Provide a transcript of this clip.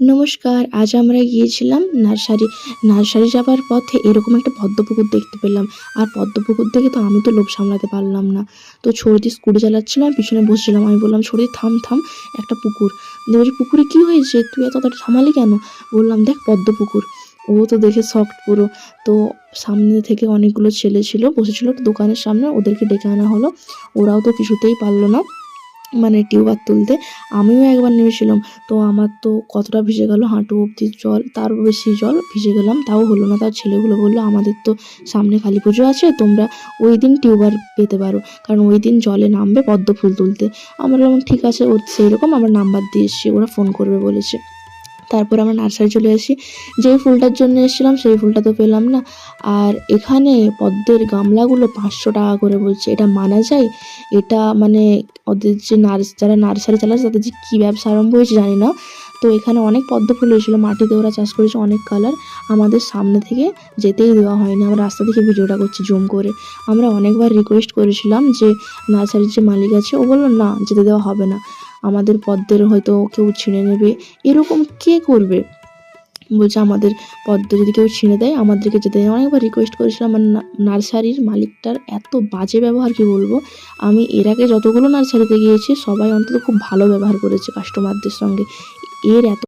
নমস্কার। আজ আমরা গিয়েছিলাম নার্সারি যাবার পথে এরকম একটা পদ্মপুকুর দেখতে পেলাম। আর পদ্মপুকুর দেখে তো আমি তো লোভ সামলাতে পারলাম না। তো ছড়িতে স্কুটি চালাচ্ছিল, আমি পিছনে বসছিলাম। আমি বললাম, ছড়ি থাম থাম, একটা পুকুর। দিয়ে বলছে, পুকুরে কী হয়েছে, তুই এত তাড়াতাড়ি থামালি কেন? বললাম, দেখ পদ্মপুকুর। ও তো দেখে শকড পুরো। তো সামনে থেকে অনেকগুলো ছেলে ছিল, বসেছিল দোকানের সামনে, ওদেরকে ডেকে আনা হলো। ওরাও তো কিছুতেই পারলো না মানে টিউবার তুলতে। আমিও একবার নেমেছিলাম, তো আমার তো কতটা ভিজে গেল, হাঁটু অবধি জল, তার বেশি জল ভিজে গেলাম, তাও হলো না। তার ছেলেগুলো বললো, আমাদের তো সামনে কালী পুজো আছে, তোমরা ওই দিন টিউবার পেতে পারো, কারণ ওই দিন জলে নামবে পদ্ম ফুল তুলতে। আমরা বললাম ঠিক আছে, ওর সেই রকম আমার নাম্বার দিয়ে এসছি, ওরা ফোন করবে বলেছে। তারপর আমরা নার্সারি চলে আসি। যেই ফুলটার জন্য এসেছিলাম সেই ফুলটা তো পেলাম না। আর এখানে পদ্মের গামলাগুলো 500 টাকা করে বলছে। এটা মানা যায়? এটা মানে ওদের যে যারা নার্সারি চালাচ্ছে তাদের যে কী ব্যবসা আরম্ভ হয়েছে জানি না। তো এখানে অনেক পদ্ম ফুল হয়েছিলো, মাটিতে ওরা চাষ করেছে, অনেক কালার। আমাদের সামনে থেকে যেতেই দেওয়া হয়নি, আমরা রাস্তা থেকে ভিডিওটা করছি জুম করে। আমরা অনেকবার রিকোয়েস্ট করেছিলাম যে নার্সারির যে মালিক আছে, ও বললো না, যেতে দেওয়া হবে না, আমাদের পদ্মের হয়তো কেউ ছিঁড়ে নেবে। এরকম কে করবে? বলছে আমাদের পদ্ম যদি কেউ ছিঁড়ে দেয় আমাদেরকে যেতে দেয়। অনেকবার রিকোয়েস্ট করেছিলাম। আমার নার্সারির মালিকটার এত বাজে ব্যবহার, কি বলবো। আমি এর আগে যতগুলো নার্সারিতে গিয়েছি সবাই অন্তত খুব ভালো ব্যবহার করেছে কাস্টমারদের সঙ্গে। এর এত